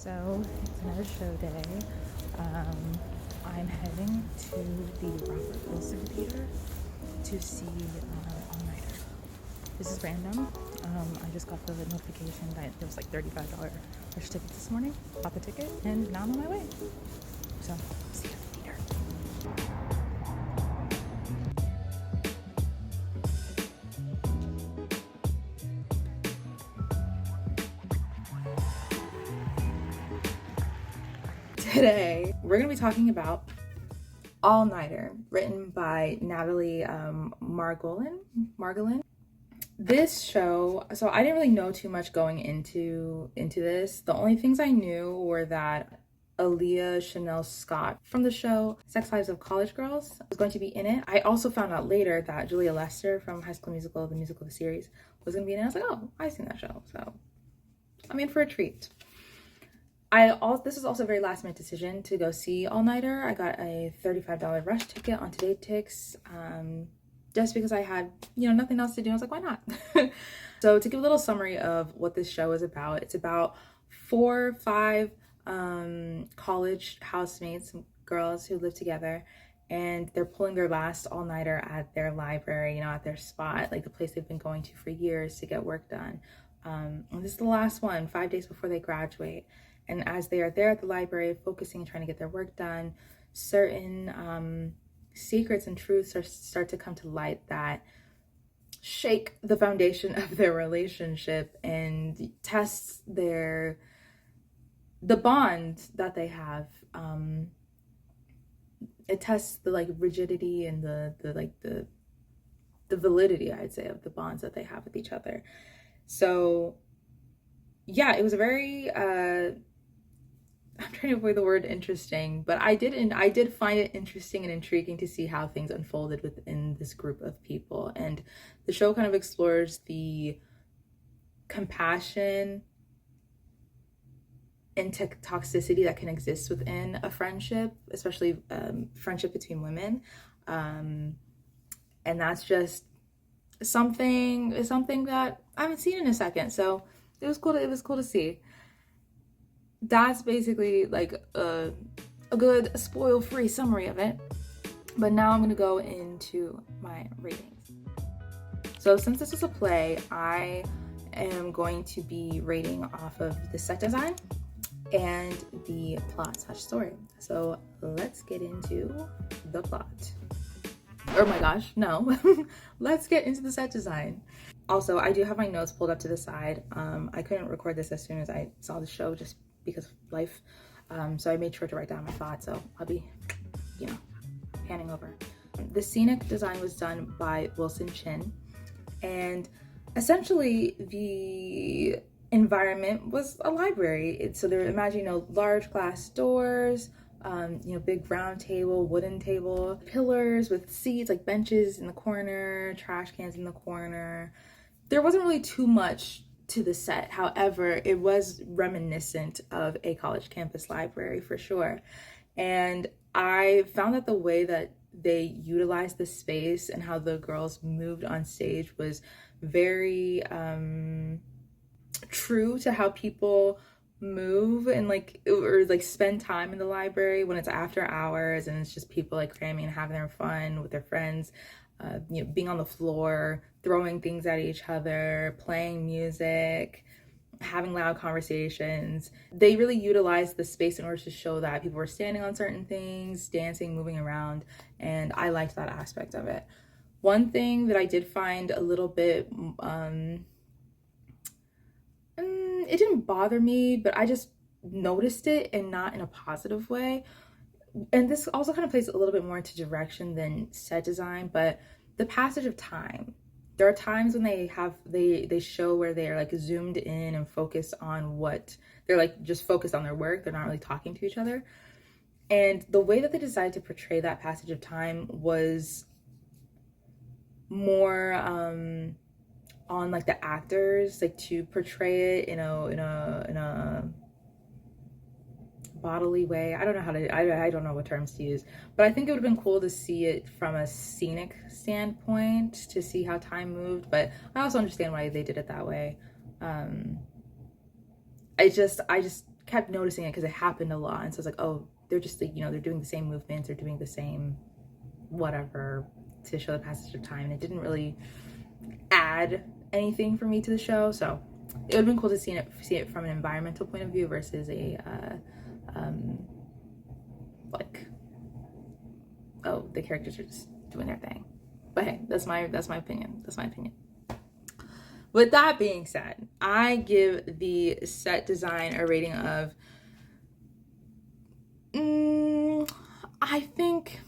So it's another show day. I'm heading to the Robert Wilson Theater to see All Nighter. This is random. I just got the notification that there was like $35 rush tickets this morning. Bought the ticket and now I'm on my way. So see you at the theater. Today, we're going to be talking about All Nighter, written by Natalie Margolin. This show, so I didn't really know too much going into this. The only things I knew were that Aaliyah Chanel Scott from the show Sex Lives of College Girls was going to be in it. I also found out later that Juila Lester from High School Musical, the musical, the series, was going to be in it. I was like, oh, I've seen that show, so I'm in for a treat. This was also a very last minute decision to go see All Nighter. I got a $35 rush ticket on Today Tix, just because I had, nothing else to do. I was like, why not? So to give a little summary of what this show is about, it's about 4 or 5 college housemates, girls who live together, and they're pulling their last all-nighter at their library, at their spot, like the place they've been going to for years to get work done. And this is the last one, 5 days before they graduate. And as they are there at the library, focusing and trying to get their work done, certain secrets and truths start to come to light that shake the foundation of their relationship and test the bond that they have. It tests the rigidity and the validity, I'd say, of the bonds that they have with each other. So yeah, it was a very I'm trying to avoid the word interesting, but I did find it interesting and intriguing to see how things unfolded within this group of people. And the show kind of explores the compassion and toxicity that can exist within a friendship, especially friendship between women. And that's just something that I haven't seen in a second. So it was cool to see. That's basically like a good spoil-free summary of it. But now I'm gonna go into my ratings. So since this is a play, I am going to be rating off of the set design and the plot/story. So let's get into the plot. Oh my gosh, no. Let's get into the set design. Also, I do have my notes pulled up to the side. I couldn't record this as soon as I saw the show just because of life. So I made sure to write down my thoughts. So I'll be, panning over. The scenic design was done by Wilson Chin. And essentially the environment was a library. So they were imagining, large glass doors, big round table, wooden table, pillars with seats, like benches in the corner, trash cans in the corner. There wasn't really too much to the set. However, it was reminiscent of a college campus library for sure. And I found that the way that they utilized the space and how the girls moved on stage was very true to how people move and spend time in the library when it's after hours and it's just people cramming and having their fun with their friends, being on the floor, throwing things at each other, playing music, having loud conversations. They really utilized the space in order to show that people were standing on certain things, dancing, moving around, and I liked that aspect of it. One thing that I did find a little bit it didn't bother me, but I just noticed it, and not in a positive way. And this also kind of plays a little bit more into direction than set design, but the passage of time. There are times when they show where they're zoomed in and focused on what they're just focused on their work. They're not really talking to each other. And the way that they decided to portray that passage of time was more on the actors, to portray it in a bodily way. I don't know I don't know what terms to use, but I think it would have been cool to see it from a scenic standpoint, to see how time moved, but I also understand why they did it that way. I just kept noticing it because it happened a lot. And so I was like, oh, they're just like, you know, they're doing the same movements, they're doing the same whatever to show the passage of time. And it didn't really add anything for me to the show. So it would have been cool to see it from an environmental point of view versus a like, oh, the characters are just doing their thing. But hey, that's my opinion. That's my opinion. With that being said, I give the set design a rating of, I think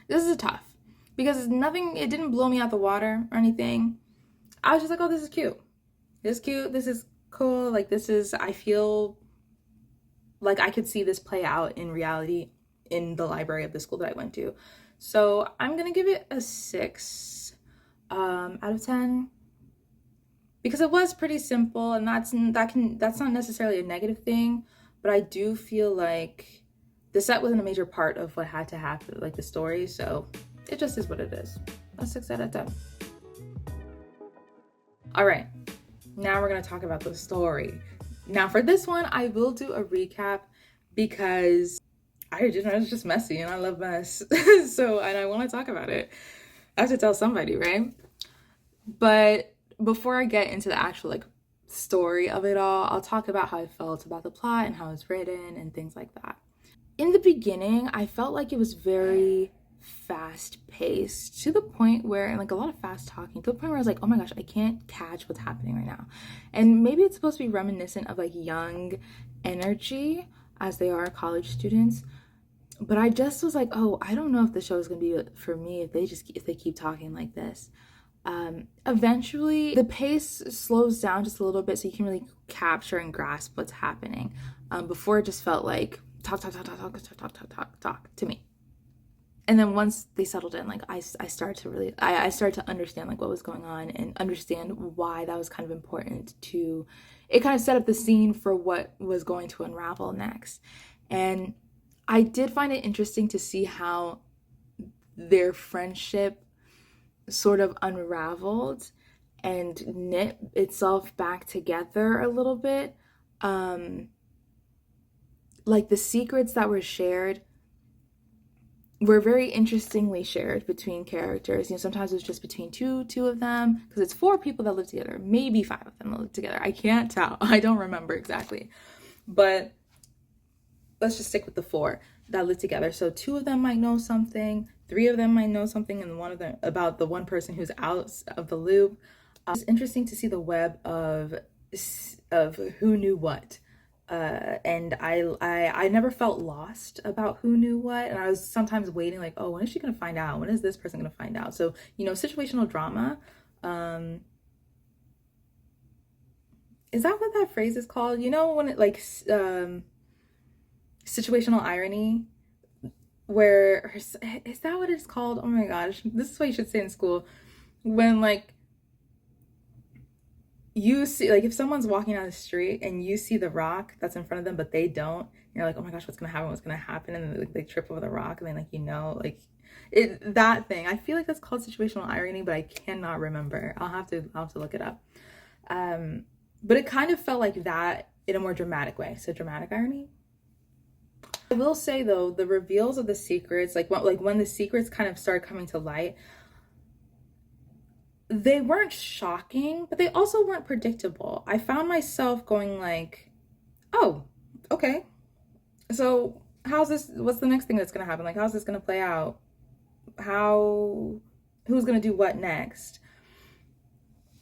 this is tough because it didn't blow me out the water or anything. I was just like, oh, this is cute. This is cute. This is cool. Like, I feel like I could see this play out in reality in the library of the school that I went to. So I'm going to give it a 6 out of 10 because it was pretty simple, and that's not necessarily a negative thing, but I do feel like the set wasn't a major part of what had to happen, like the story, so it just is what it is. A 6 out of 10. All right, now we're going to talk about the story. Now for this one, I will do a recap because it's just messy and I love mess. So, and I want to talk about it. I have to tell somebody, right? But before I get into the actual like story of it all, I'll talk about how I felt about the plot and how it's written and things like that. In the beginning, I felt like it was very fast-paced to the point where, and like a lot of fast talking, to the point where I was like, oh my gosh, I can't catch what's happening right now. And maybe it's supposed to be reminiscent of like young energy as they are college students, but I just was like, oh, I don't know if the show is gonna be for me if they keep talking like this. Eventually the pace slows down just a little bit so you can really capture and grasp what's happening. Before it just felt like talk to me. And then once they settled in, like I started to understand like what was going on and understand why that was kind of important to, it kind of set up the scene for what was going to unravel next. And I did find it interesting to see how their friendship sort of unraveled and knit itself back together a little bit. Like the secrets that were shared were very interestingly shared between characters. You know, sometimes it was just between two of them, because it's 4 people that live together, maybe 5 of them that live together. I can't tell. I don't remember exactly. But let's just stick with the 4 that live together. So 2 of them might know something, 3 of them might know something, and one of them about the one person who's out of the loop. It's interesting to see the web of who knew what. And I never felt lost about who knew what, and I was sometimes waiting like, oh, when is she gonna find out? When is this person gonna find out? So, you know, situational drama, is that what that phrase is called? You know, when it like situational irony, where is that what it's called? Oh my gosh, this is what you should say in school. When like you see, like if someone's walking down the street and you see the rock that's in front of them but they don't, you're like, oh my gosh, what's gonna happen, and then they trip over the rock, and then like, you know, like that thing. I feel like that's called situational irony, but I cannot remember. I'll have to look it up. But it kind of felt like that in a more dramatic way. So dramatic irony. I will say though, the reveals of the secrets, like when the secrets kind of started coming to light, they weren't shocking, but they also weren't predictable. I found myself going like, oh, okay, so what's the next thing that's gonna happen? Like, how's this gonna play out? Who's gonna do what next?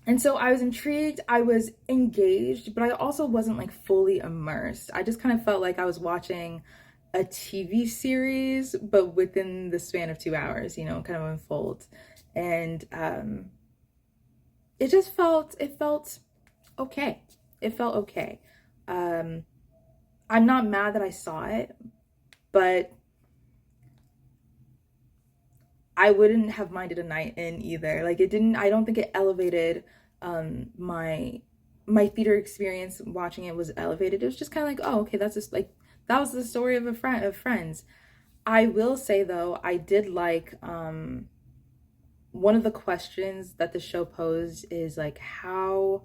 And so I was intrigued, I was engaged, but I also wasn't like fully immersed. I just kind of felt like I was watching a TV series, but within the span of 2 hours, you know, kind of unfolds. And it felt okay. It felt okay. I'm not mad that I saw it, but I wouldn't have minded a night in either. Like I don't think it elevated my theater experience. Watching it was elevated. It was just kind of like, oh, okay, that's just like, that was the story of friends. I will say though, I did like one of the questions that the show posed is like, how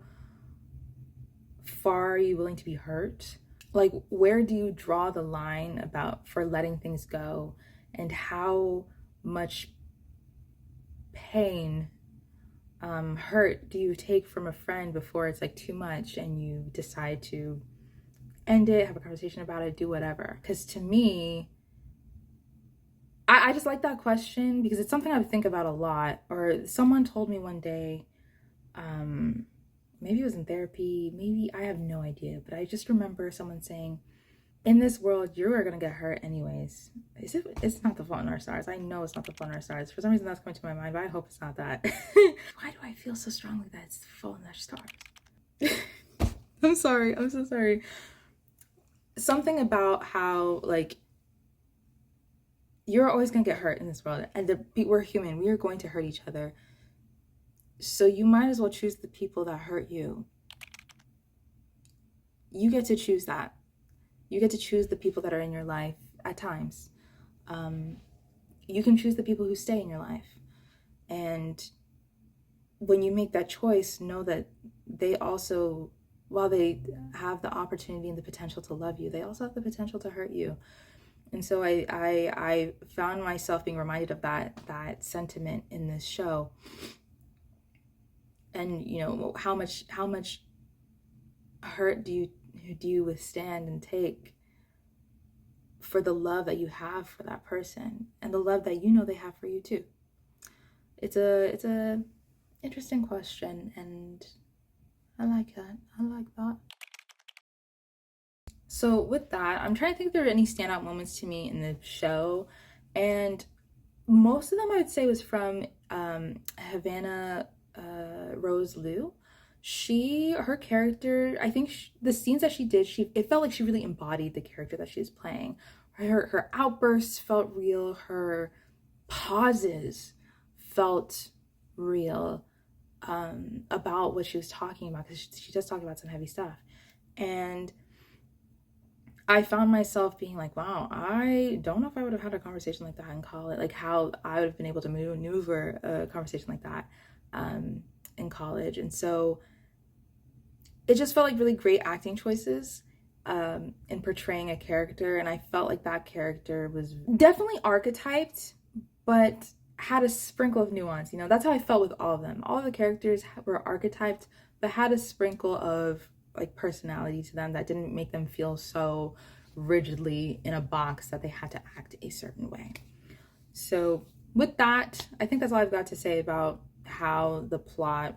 far are you willing to be hurt? Like, where do you draw the line for letting things go, and how much pain, hurt do you take from a friend before it's like too much and you decide to end it, have a conversation about it, do whatever? Because to me, I just like that question because it's something I think about a lot. Or someone told me one day, maybe it was in therapy, maybe, I have no idea, but I just remember someone saying, in this world, you are gonna get hurt anyways. It's not the fault in our stars. I know it's not the fault in our stars. For some reason, that's coming to my mind, but I hope it's not that. Why do I feel so strongly that it's the fault in our stars? I'm sorry. I'm so sorry. Something about how, like, you're always gonna get hurt in this world, and we're human. We are going to hurt each other. So you might as well choose the people that hurt you. You get to choose that. You get to choose the people that are in your life at times. You can choose the people who stay in your life. And when you make that choice, know that they also, while they have the opportunity and the potential to love you, they also have the potential to hurt you. And so I found myself being reminded of that sentiment in this show. And, you know, how much hurt do you withstand and take for the love that you have for that person, and the love that you know they have for you too? It's a interesting question, and I like that. So with that, I'm trying to think if there are any standout moments to me in the show, and most of them I would say was from Havana, Rose Liu. Her character, I think the scenes that she did, it felt like she really embodied the character that she was playing. Her outbursts felt real. Her pauses felt real, about what she was talking about, because she does talk about some heavy stuff. And I found myself being like, wow, I don't know if I would have had a conversation like that in college, like how I would have been able to maneuver a conversation like that in college. And so it just felt like really great acting choices in portraying a character. And I felt like that character was definitely archetyped, but had a sprinkle of nuance. You know, that's how I felt with all of them. All of the characters were archetyped, but had a sprinkle of like personality to them that didn't make them feel so rigidly in a box that they had to act a certain way. So with that, I think that's all I've got to say about how the plot,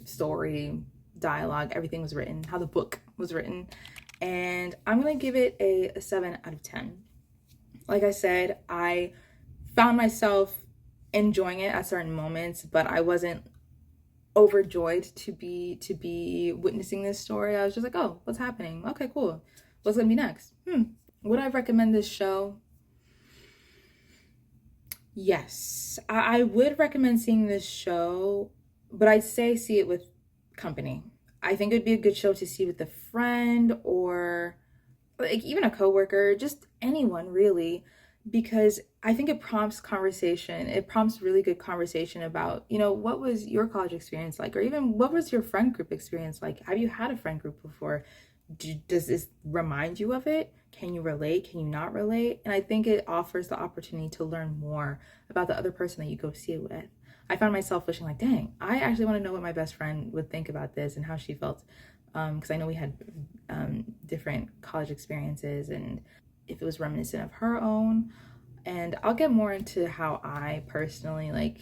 story, dialogue, everything was written, how the book was written. And I'm gonna give it a 7 out of 10. Like I said, I found myself enjoying it at certain moments, but I wasn't overjoyed to be witnessing this story. I was just like, oh, what's happening? Okay, cool. What's gonna be next? Would I recommend this show? Yes, I would recommend seeing this show, but I'd say see it with company. I think it'd be a good show to see with a friend, or like even a coworker, just anyone really, because I think it prompts conversation. It prompts really good conversation about, you know, what was your college experience like, or even what was your friend group experience like? Have you had a friend group before? Does this remind you of it? Can you relate? Can you not relate? And I think it offers the opportunity to learn more about the other person that you go see it with. I found myself wishing like, dang, I actually want to know what my best friend would think about this and how she felt. Because I know we had different college experiences, and if it was reminiscent of her own. And I'll get more into how I personally like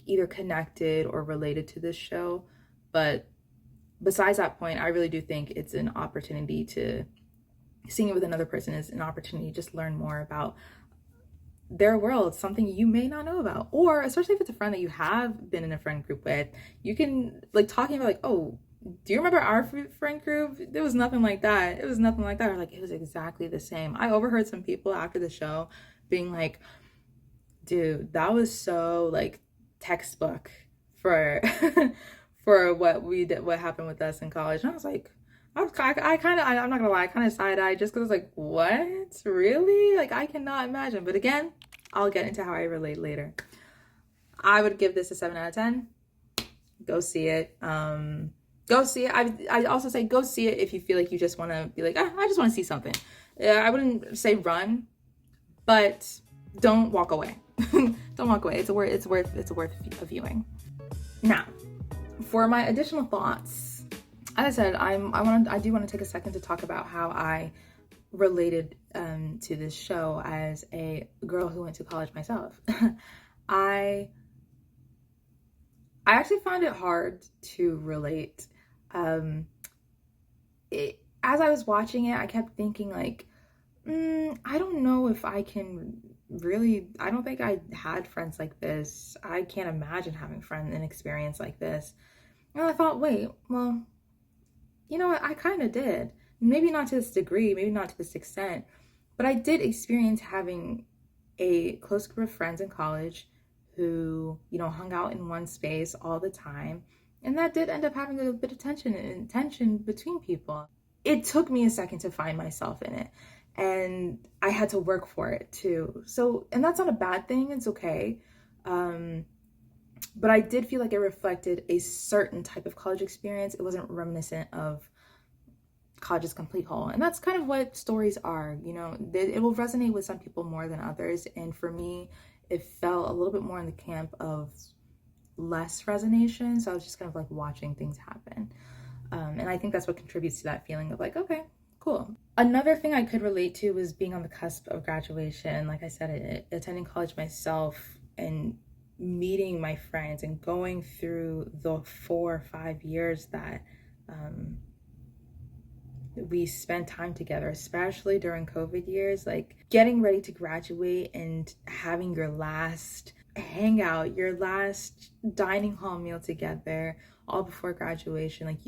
either connected or related to this show. But besides that point, I really do think it's an opportunity to, seeing it with another person is an opportunity to just learn more about their world, something you may not know about. Or especially if it's a friend that you have been in a friend group with, you can like talking about like, oh, do you remember our friend group? There was nothing like that. It was nothing like that. Or like, it was exactly the same. I overheard some people after the show being like, dude, that was so like textbook for for what we did, what happened with us in college. And I was like, I'm not gonna lie, I kind of side-eyed just because I was like, what? Really? Like, I cannot imagine. But again, I'll get into how I relate later. I would give this a 7 out of 10. Go see it. Go see it. I also say go see it if you feel like you just want to be like, I just want to see something. I wouldn't say run, but don't walk away. Don't walk away. It's worth a viewing. Now, for my additional thoughts, as I said, I do want to take a second to talk about how I related to this show as a girl who went to college myself. I actually found it hard to relate. As I was watching it, I kept thinking like, I don't know if I can really, I don't think I had friends like this. I can't imagine having an experience like this. And I thought, wait, well, you know what? I kind of did. Maybe not to this degree, maybe not to this extent, but I did experience having a close group of friends in college who, you know, hung out in one space all the time. And that did end up having a bit of tension between people. It took me a second to find myself in it. And I had to work for it too. So, and that's not a bad thing. It's okay. But I did feel like it reflected a certain type of college experience. It wasn't reminiscent of college's complete whole. And that's kind of what stories are, you know, it will resonate with some people more than others. And for me, it fell a little bit more in the camp of less resonation. So I was just kind of like watching things happen. And I think that's what contributes to that feeling of like, okay, cool. Another thing I could relate to was being on the cusp of graduation. Like I said, attending college myself and meeting my friends and going through the 4 or 5 years that we spent time together, especially during COVID years, like getting ready to graduate and having your last hangout, your last dining hall meal together, all before graduation. Like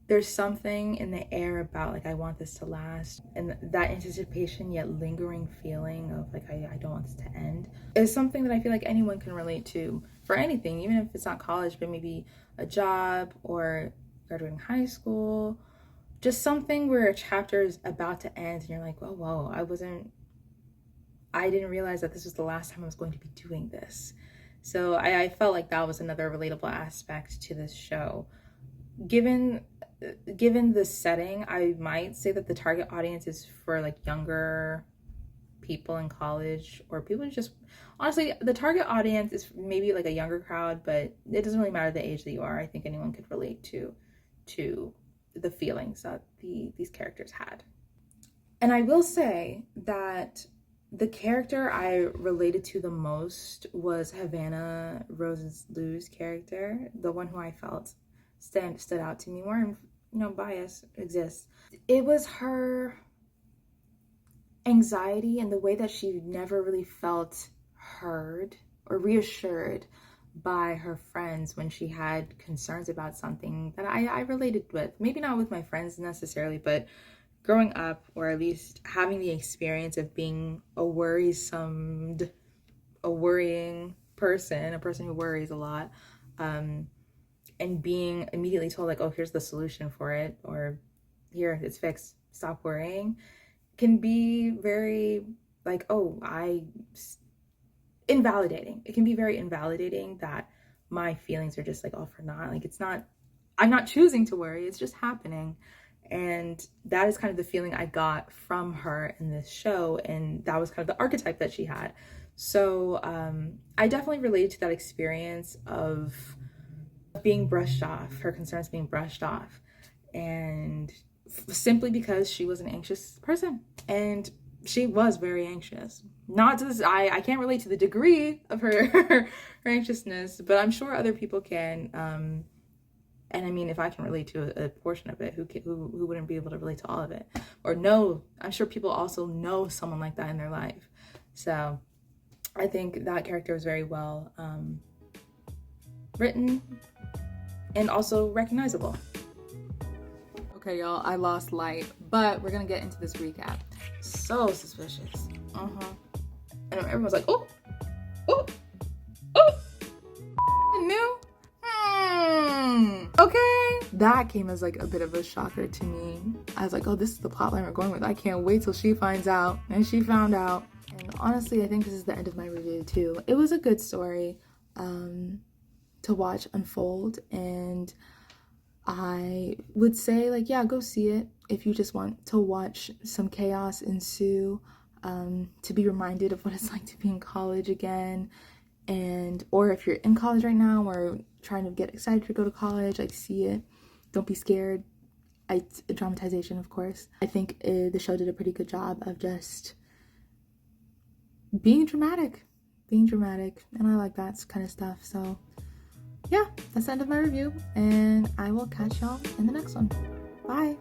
there's something in the air about like, I want this to last. And that anticipation yet lingering feeling of like, I don't want this to end is something that I feel like anyone can relate to for anything, even if it's not college, but maybe a job or graduating high school. Just something where a chapter is about to end and you're like, whoa, I didn't realize that this was the last time I was going to be doing this. So I felt like that was another relatable aspect to this show. Given the setting, I might say that the target audience is for like younger people in college, or people just, honestly, the target audience is maybe like a younger crowd, but it doesn't really matter the age that you are. I think anyone could relate to the feelings that these characters had. And I will say that the character I related to the most was Havana Lou's character, the one who I felt stood out to me more, and you know, bias exists. It was her anxiety and the way that she never really felt heard or reassured by her friends when she had concerns about something that I related with. Maybe not with my friends necessarily, but growing up, or at least having the experience of being a worrying person, a person who worries a lot, and being immediately told like, oh, here's the solution for it, or here, it's fixed, stop worrying, can be very like, invalidating. It can be very invalidating that my feelings are just like all for naught. Like I'm not choosing to worry, it's just happening. And that is kind of the feeling I got from her in this show, and that was kind of the archetype that she had. So I definitely related to that experience of being brushed off, her concerns being brushed off, and simply because she was an anxious person, and she was very anxious. Not to this, I can't relate to the degree of her her anxiousness, but I'm sure other people can. And I mean, if I can relate to a portion of it, who wouldn't be able to relate to all of it? Or no, I'm sure people also know someone like that in their life. So I think that character was very well written and also recognizable. Okay, y'all, I lost light, but we're gonna get into this recap. So suspicious. And everyone's like, oh, new. Okay. That came as like a bit of a shocker to me. I was like, oh, this is the plotline we're going with. I can't wait till she finds out. And she found out. And honestly, I think this is the end of my review too. It was a good story to watch unfold. And I would say, like, yeah, go see it if you just want to watch some chaos ensue, to be reminded of what it's like to be in college again, and or if you're in college right now or trying to get excited to go to college, like, see it. Don't be scared. Dramatization, of course. I think the show did a pretty good job of just being dramatic, and I like that kind of stuff. So yeah, that's the end of my review, and I will catch y'all in the next one. Bye.